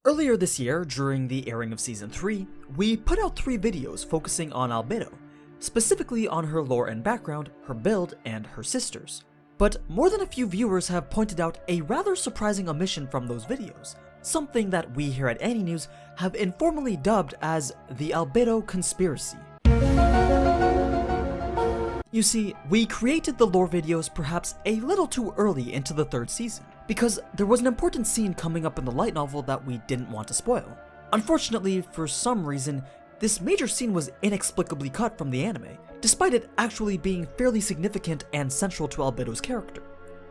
Earlier this year, during the airing of Season 3, we put out 3 videos focusing on Albedo, specifically on her lore and background, her build, and her sisters. But more than a few viewers have pointed out a rather surprising omission from those videos, something that we here at AniNews have informally dubbed as the Albedo conspiracy. You see, we created the lore videos perhaps a little too early into the 3rd season, because there was an important scene coming up in the light novel that we didn't want to spoil. Unfortunately, for some reason, this major scene was inexplicably cut from the anime, despite it actually being fairly significant and central to Albedo's character.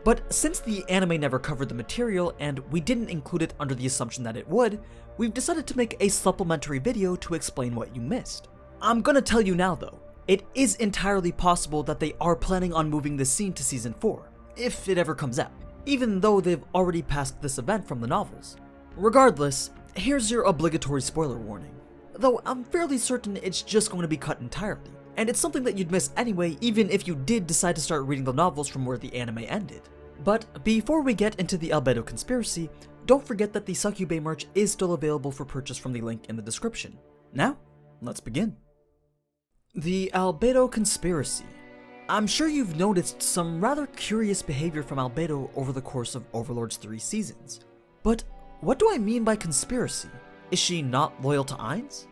But since the anime never covered the material and we didn't include it under the assumption that it would, we've decided to make a supplementary video to explain what you missed. I'm gonna tell you now though, it is entirely possible that they are planning on moving this scene to Season 4, if it ever comes out, even though they've already passed this event from the novels. Regardless, here's your obligatory spoiler warning, though I'm fairly certain it's just going to be cut entirely, and it's something that you'd miss anyway even if you did decide to start reading the novels from where the anime ended. But before we get into the Albedo conspiracy, don't forget that the Succubé merch is still available for purchase from the link in the description. Now, let's begin. The Albedo conspiracy. I'm sure you've noticed some rather curious behavior from Albedo over the course of Overlord's 3 seasons. But what do I mean by conspiracy? Is she not loyal to Ainz?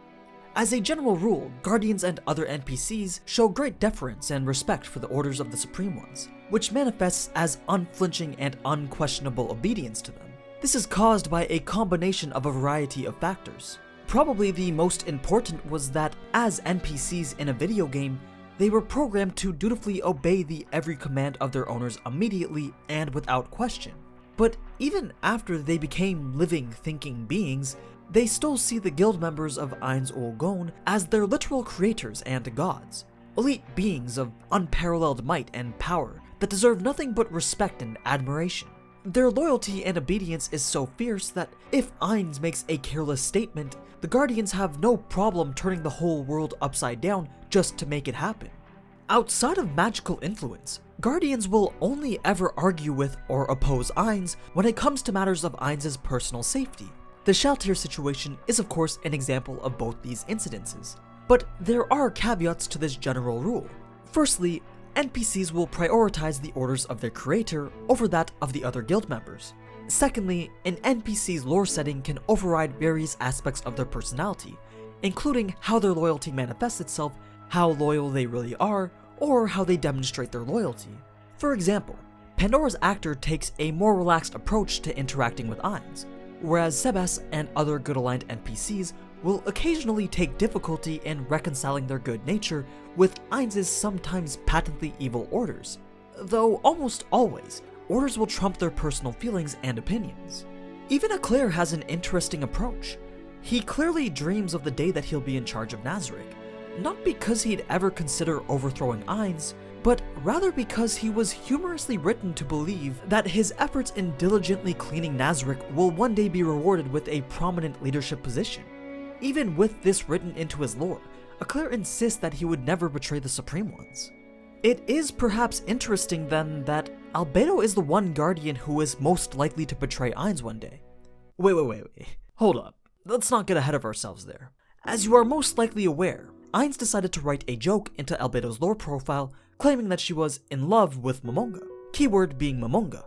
As a general rule, Guardians and other NPCs show great deference and respect for the orders of the Supreme Ones, which manifests as unflinching and unquestionable obedience to them. This is caused by a combination of a variety of factors. Probably the most important was that, as NPCs in a video game, they were programmed to dutifully obey the every command of their owners immediately and without question. But even after they became living, thinking beings, they still see the guild members of Ainz Ul Gon as their literal creators and gods, elite beings of unparalleled might and power that deserve nothing but respect and admiration. Their loyalty and obedience is so fierce that if Ainz makes a careless statement, the Guardians have no problem turning the whole world upside down just to make it happen. Outside of magical influence, Guardians will only ever argue with or oppose Ainz when it comes to matters of Ainz's personal safety. The Shaltir situation is of course an example of both these incidences, but there are caveats to this general rule. Firstly, NPCs will prioritize the orders of their creator over that of the other guild members. Secondly, an NPC's lore setting can override various aspects of their personality, including how their loyalty manifests itself, how loyal they really are, or how they demonstrate their loyalty. For example, Pandora's actor takes a more relaxed approach to interacting with Ainz, whereas Sebas and other good-aligned NPCs will occasionally take difficulty in reconciling their good nature with Ainz's sometimes patently evil orders, though almost always, orders will trump their personal feelings and opinions. Even Eclair has an interesting approach. He clearly dreams of the day that he'll be in charge of Nazarick, not because he'd ever consider overthrowing Ainz, but rather because he was humorously written to believe that his efforts in diligently cleaning Nazarick will one day be rewarded with a prominent leadership position. Even with this written into his lore, Eclair insists that he would never betray the Supreme Ones. It is perhaps interesting then that Albedo is the one Guardian who is most likely to betray Ainz one day. Wait. Hold up. Let's not get ahead of ourselves there. As you are most likely aware, Ainz decided to write a joke into Albedo's lore profile claiming that she was in love with Momonga, keyword being Momonga.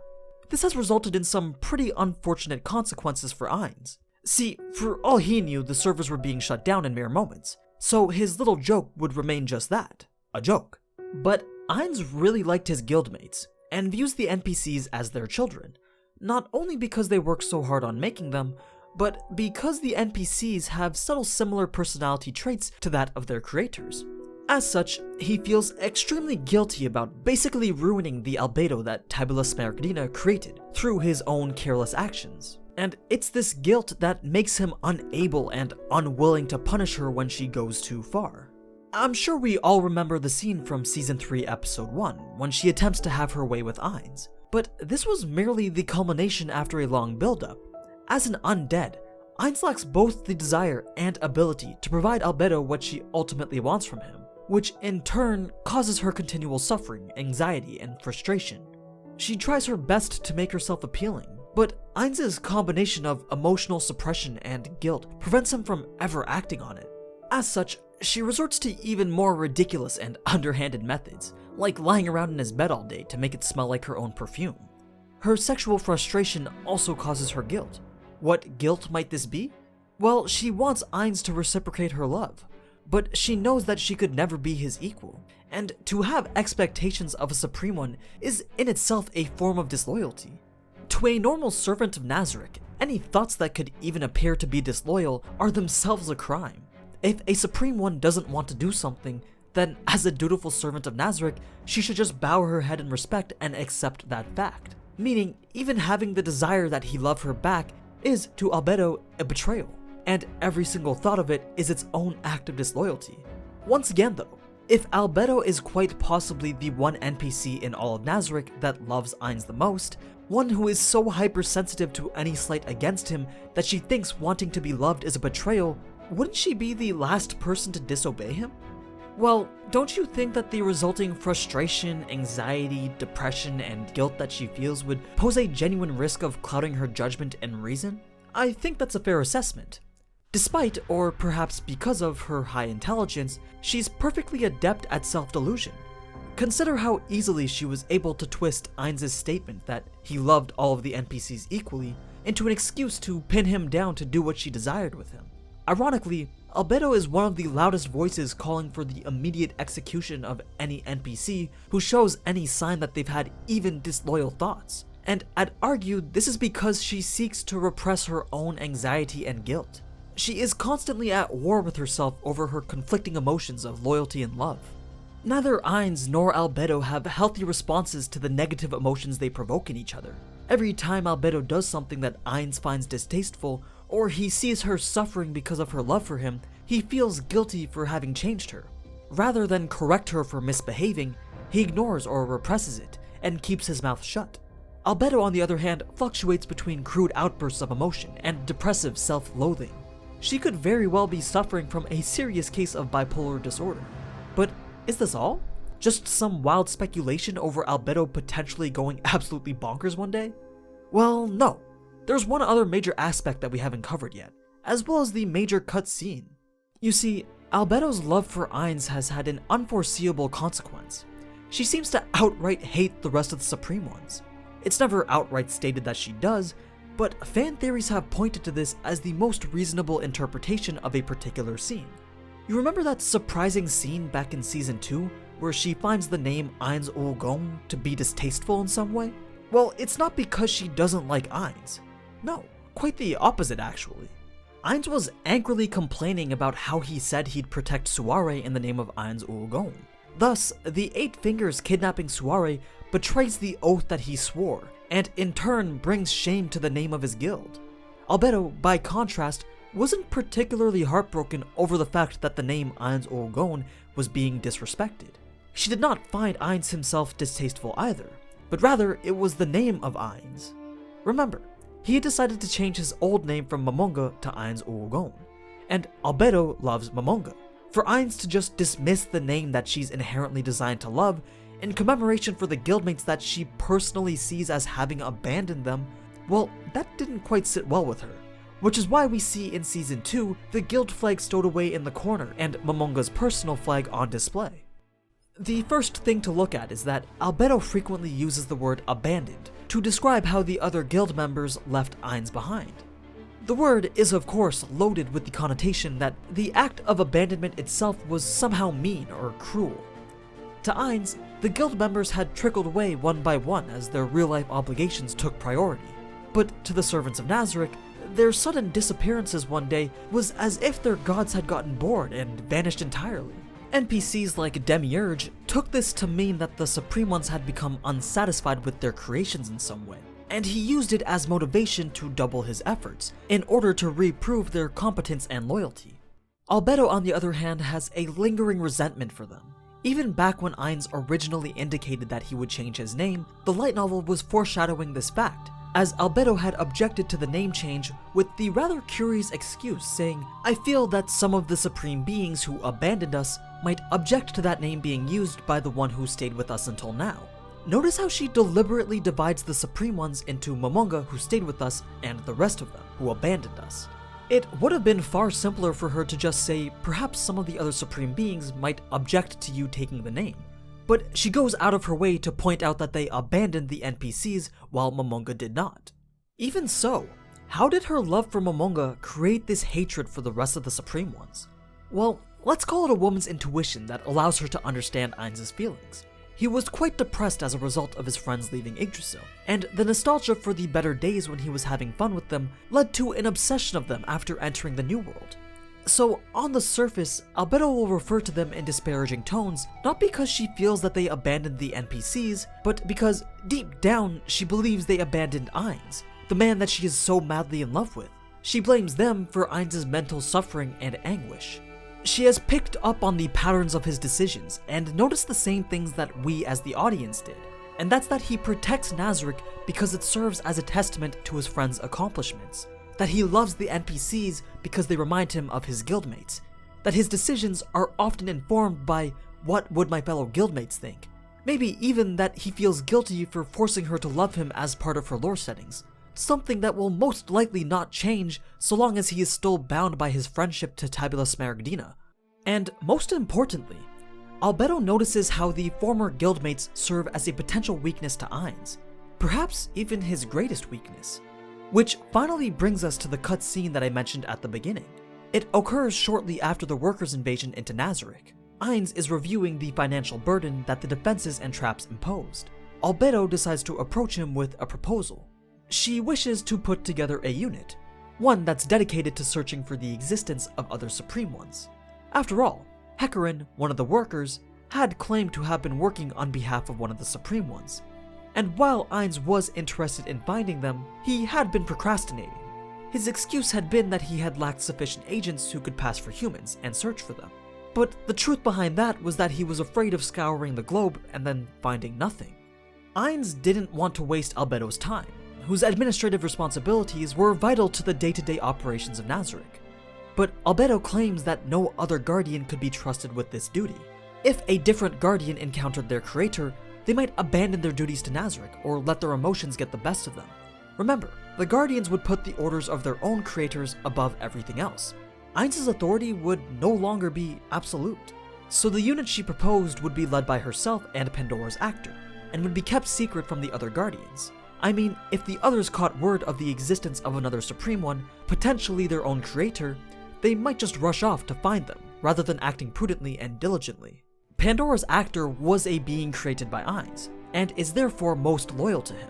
This has resulted in some pretty unfortunate consequences for Ainz. See, for all he knew, the servers were being shut down in mere moments, so his little joke would remain just that, a joke. But Ainz really liked his guildmates, and views the NPCs as their children, not only because they work so hard on making them, but because the NPCs have subtle similar personality traits to that of their creators. As such, he feels extremely guilty about basically ruining the Albedo that Tabula Smaragdina created through his own careless actions. And it's this guilt that makes him unable and unwilling to punish her when she goes too far. I'm sure we all remember the scene from Season 3 Episode 1, when she attempts to have her way with Ainz, but this was merely the culmination after a long build-up. As an undead, Ainz lacks both the desire and ability to provide Albedo what she ultimately wants from him, which in turn causes her continual suffering, anxiety, and frustration. She tries her best to make herself appealing, But Ainz's combination of emotional suppression and guilt prevents him from ever acting on it. As such, she resorts to even more ridiculous and underhanded methods, like lying around in his bed all day to make it smell like her own perfume. Her sexual frustration also causes her guilt. What guilt might this be? Well, she wants Ainz to reciprocate her love, but she knows that she could never be his equal, and to have expectations of a Supreme One is in itself a form of disloyalty. To a normal servant of Nazarick, any thoughts that could even appear to be disloyal are themselves a crime. If a Supreme One doesn't want to do something, then as a dutiful servant of Nazarick, she should just bow her head in respect and accept that fact. Meaning, even having the desire that he love her back is, to Albedo, a betrayal, and every single thought of it is its own act of disloyalty. Once again though, if Albedo is quite possibly the one NPC in all of Nazarick that loves Ainz the most, one who is so hypersensitive to any slight against him that she thinks wanting to be loved is a betrayal, wouldn't she be the last person to disobey him? Well, don't you think that the resulting frustration, anxiety, depression, and guilt that she feels would pose a genuine risk of clouding her judgment and reason? I think that's a fair assessment. Despite, or perhaps because of, her high intelligence, she's perfectly adept at self-delusion. Consider how easily she was able to twist Ainz's statement that he loved all of the NPCs equally into an excuse to pin him down to do what she desired with him. Ironically, Albedo is one of the loudest voices calling for the immediate execution of any NPC who shows any sign that they've had even disloyal thoughts, and I'd argue this is because she seeks to repress her own anxiety and guilt. She is constantly at war with herself over her conflicting emotions of loyalty and love. Neither Ainz nor Albedo have healthy responses to the negative emotions they provoke in each other. Every time Albedo does something that Ainz finds distasteful, or he sees her suffering because of her love for him, he feels guilty for having changed her. Rather than correct her for misbehaving, he ignores or represses it, and keeps his mouth shut. Albedo, on the other hand, fluctuates between crude outbursts of emotion and depressive self-loathing. She could very well be suffering from a serious case of bipolar disorder. But is this all? Just some wild speculation over Albedo potentially going absolutely bonkers one day? Well, no. There's one other major aspect that we haven't covered yet, as well as the major cut scene. You see, Albedo's love for Ainz has had an unforeseeable consequence. She seems to outright hate the rest of the Supreme Ones. It's never outright stated that she does, but fan theories have pointed to this as the most reasonable interpretation of a particular scene. You remember that surprising scene back in Season 2, where she finds the name Ainz ul Gon to be distasteful in some way? Well, it's not because she doesn't like Ainz. No, quite the opposite actually. Ainz was angrily complaining about how he said he'd protect Suare in the name of Ainz ul Gon. Thus, the Eight Fingers kidnapping Suare betrays the oath that he swore, and in turn brings shame to the name of his guild. Albedo, by contrast, wasn't particularly heartbroken over the fact that the name Ainz ul Gon was being disrespected. She did not find Ainz himself distasteful either, but rather it was the name of Ainz. Remember, he had decided to change his old name from Momonga to Ainz ul Gon, and Albedo loves Momonga. For Ainz to just dismiss the name that she's inherently designed to love in commemoration for the guildmates that she personally sees as having abandoned them, well, that didn't quite sit well with her. Which is why we see in Season 2 the guild flag stowed away in the corner and Momonga's personal flag on display. The first thing to look at is that Albedo frequently uses the word abandoned to describe how the other guild members left Ainz behind. The word is of course loaded with the connotation that the act of abandonment itself was somehow mean or cruel. To Ainz, the guild members had trickled away one by one as their real-life obligations took priority. But to the servants of Nazarick, their sudden disappearances one day was as if their gods had gotten bored and vanished entirely. NPCs like Demiurge took this to mean that the Supreme Ones had become unsatisfied with their creations in some way, and he used it as motivation to double his efforts, in order to reprove their competence and loyalty. Albedo, on the other hand, has a lingering resentment for them. Even back when Ainz originally indicated that he would change his name, the light novel was foreshadowing this fact, as Albedo had objected to the name change with the rather curious excuse saying, "I feel that some of the supreme beings who abandoned us might object to that name being used by the one who stayed with us until now." Notice how she deliberately divides the Supreme Ones into Momonga, who stayed with us, and the rest of them, who abandoned us. It would have been far simpler for her to just say perhaps some of the other Supreme Beings might object to you taking the name, but she goes out of her way to point out that they abandoned the NPCs while Momonga did not. Even so, how did her love for Momonga create this hatred for the rest of the Supreme Ones? Well, let's call it a woman's intuition that allows her to understand Ainz's feelings. He was quite depressed as a result of his friends leaving Yggdrasil, and the nostalgia for the better days when he was having fun with them led to an obsession of them after entering the New World. So on the surface, Albedo will refer to them in disparaging tones, not because she feels that they abandoned the NPCs, but because deep down she believes they abandoned Ainz, the man that she is so madly in love with. She blames them for Ainz's mental suffering and anguish. She has picked up on the patterns of his decisions and noticed the same things that we as the audience did, and that's that he protects Nazarick because it serves as a testament to his friend's accomplishments, that he loves the NPCs because they remind him of his guildmates, that his decisions are often informed by what would my fellow guildmates think, maybe even that he feels guilty for forcing her to love him as part of her lore settings, something that will most likely not change so long as he is still bound by his friendship to Tabula Smaragdina. And most importantly, Albedo notices how the former guildmates serve as a potential weakness to Ainz, perhaps even his greatest weakness. Which finally brings us to the cutscene that I mentioned at the beginning. It occurs shortly after the workers' invasion into Nazarick. Ainz is reviewing the financial burden that the defenses and traps imposed. Albedo decides to approach him with a proposal. She wishes to put together a unit, one that's dedicated to searching for the existence of other Supreme Ones. After all, Hecarim, one of the workers, had claimed to have been working on behalf of one of the Supreme Ones, and while Ainz was interested in finding them, he had been procrastinating. His excuse had been that he had lacked sufficient agents who could pass for humans and search for them. But the truth behind that was that he was afraid of scouring the globe and then finding nothing. Ainz didn't want to waste Albedo's time, whose administrative responsibilities were vital to the day-to-day operations of Nazarick. But Albedo claims that no other Guardian could be trusted with this duty. If a different Guardian encountered their creator, they might abandon their duties to Nazarick or let their emotions get the best of them. Remember, the Guardians would put the orders of their own creators above everything else. Ainz's authority would no longer be absolute, so the unit she proposed would be led by herself and Pandora's actor, and would be kept secret from the other Guardians. I mean, if the others caught word of the existence of another Supreme One, potentially their own creator, they might just rush off to find them, rather than acting prudently and diligently. Pandora's actor was a being created by Ainz, and is therefore most loyal to him.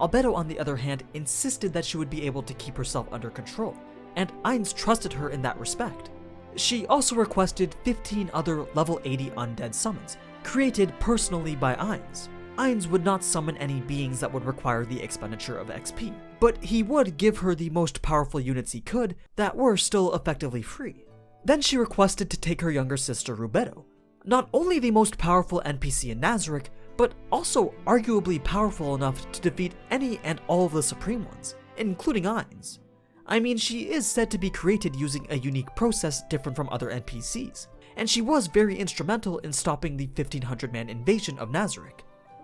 Albedo, on the other hand, insisted that she would be able to keep herself under control, and Ainz trusted her in that respect. She also requested 15 other level 80 undead summons, created personally by Ainz. Ainz would not summon any beings that would require the expenditure of XP, but he would give her the most powerful units he could that were still effectively free. Then she requested to take her younger sister Rubedo, not only the most powerful NPC in Nazarick, but also arguably powerful enough to defeat any and all of the Supreme Ones, including Ainz. I mean, she is said to be created using a unique process different from other NPCs, and she was very instrumental in stopping the 1500-man invasion of Nazarick.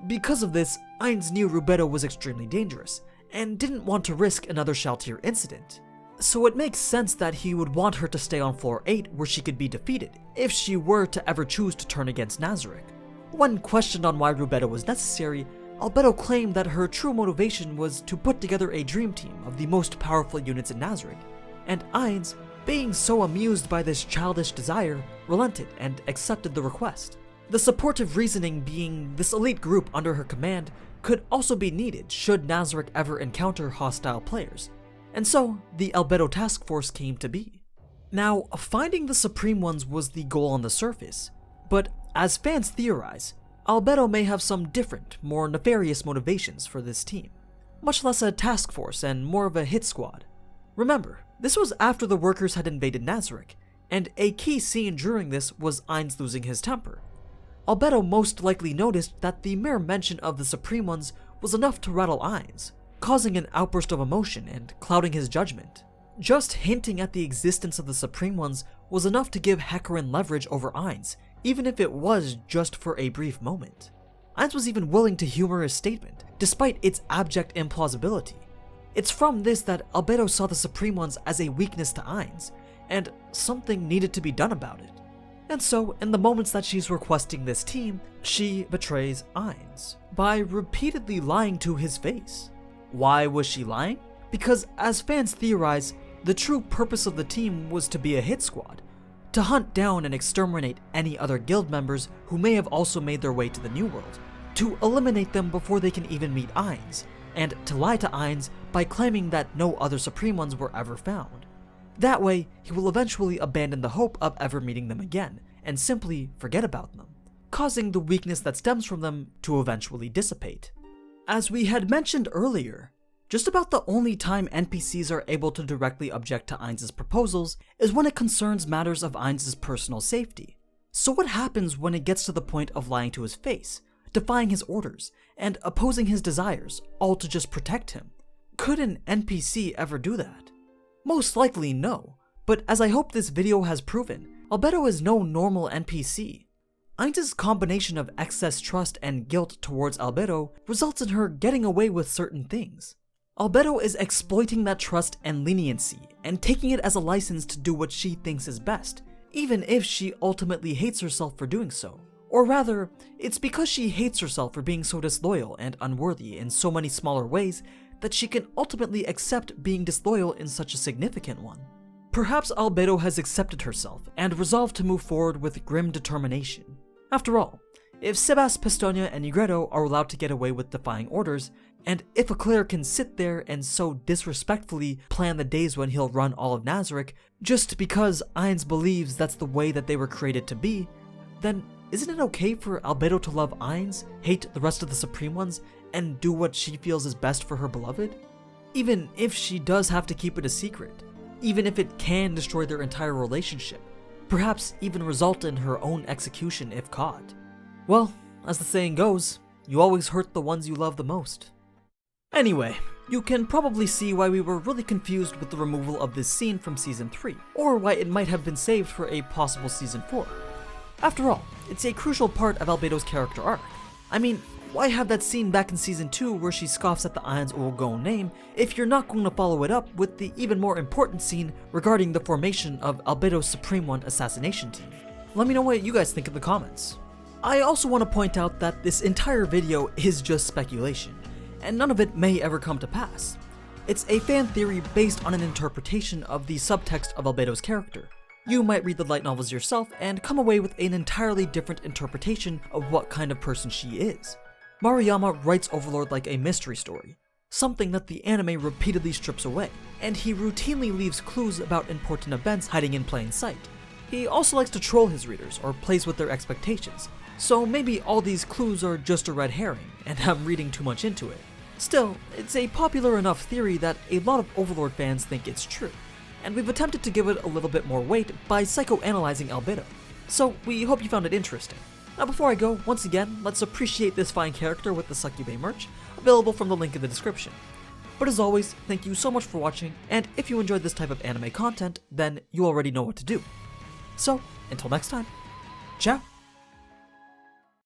Because of this, Ainz knew Rubedo was extremely dangerous, and didn't want to risk another Shaltir incident. So it makes sense that he would want her to stay on floor 8 where she could be defeated, if she were to ever choose to turn against Nazarick. When questioned on why Rubedo was necessary, Albedo claimed that her true motivation was to put together a dream team of the most powerful units in Nazarick, and Ainz, being so amused by this childish desire, relented and accepted the request. The supportive reasoning being this elite group under her command could also be needed should Nazarick ever encounter hostile players, and so the Albedo task force came to be. Now, finding the Supreme Ones was the goal on the surface, but as fans theorize, Albedo may have some different, more nefarious motivations for this team, much less a task force and more of a hit squad. Remember, this was after the workers had invaded Nazarick, and a key scene during this was Ainz losing his temper. Albedo most likely noticed that the mere mention of the Supreme Ones was enough to rattle Ainz, causing an outburst of emotion and clouding his judgment. Just hinting at the existence of the Supreme Ones was enough to give Hecarim leverage over Ainz, even if it was just for a brief moment. Ainz was even willing to humor his statement, despite its abject implausibility. It's from this that Albedo saw the Supreme Ones as a weakness to Ainz, and something needed to be done about it. And so, in the moments that she's requesting this team, she betrays Ainz by repeatedly lying to his face. Why was she lying? Because, as fans theorize, the true purpose of the team was to be a hit squad, to hunt down and exterminate any other guild members who may have also made their way to the New World, to eliminate them before they can even meet Ainz, and to lie to Ainz by claiming that no other Supreme Ones were ever found. That way, he will eventually abandon the hope of ever meeting them again, and simply forget about them, causing the weakness that stems from them to eventually dissipate. As we had mentioned earlier, just about the only time NPCs are able to directly object to Ainz's proposals is when it concerns matters of Ainz's personal safety. So what happens when it gets to the point of lying to his face, defying his orders, and opposing his desires, all to just protect him? Could an NPC ever do that? Most likely no, but as I hope this video has proven, Albedo is no normal NPC. Ainz's combination of excess trust and guilt towards Albedo results in her getting away with certain things. Albedo is exploiting that trust and leniency and taking it as a license to do what she thinks is best, even if she ultimately hates herself for doing so. Or rather, it's because she hates herself for being so disloyal and unworthy in so many smaller ways that she can ultimately accept being disloyal in such a significant one. Perhaps Albedo has accepted herself and resolved to move forward with grim determination. After all, if Sebas, Pistonia, and Negredo are allowed to get away with defying orders, and if a cleric can sit there and so disrespectfully plan the days when he'll run all of Nazarick just because Ainz believes that's the way that they were created to be, then isn't it okay for Albedo to love Ainz, hate the rest of the Supreme Ones, and do what she feels is best for her beloved? Even if she does have to keep it a secret, even if it can destroy their entire relationship, perhaps even result in her own execution if caught. Well, as the saying goes, you always hurt the ones you love the most. Anyway, you can probably see why we were really confused with the removal of this scene from Season 3, or why it might have been saved for a possible Season 4. After all, it's a crucial part of Albedo's character arc. I mean, why have that scene back in Season 2 where she scoffs at the Ainz Ulgon name if you're not going to follow it up with the even more important scene regarding the formation of Albedo's Supreme One assassination team? Let me know what you guys think in the comments. I also want to point out that this entire video is just speculation, and none of it may ever come to pass. It's a fan theory based on an interpretation of the subtext of Albedo's character. You might read the light novels yourself and come away with an entirely different interpretation of what kind of person she is. Maruyama writes Overlord like a mystery story, something that the anime repeatedly strips away, and he routinely leaves clues about important events hiding in plain sight. He also likes to troll his readers or plays with their expectations, so maybe all these clues are just a red herring, and I'm reading too much into it. Still, it's a popular enough theory that a lot of Overlord fans think it's true, and we've attempted to give it a little bit more weight by psychoanalyzing Albedo, so we hope you found it interesting. Now before I go, once again, let's appreciate this fine character with the Succubate merch, available from the link in the description. But as always, thank you so much for watching, and if you enjoyed this type of anime content, then you already know what to do. So, until next time, ciao!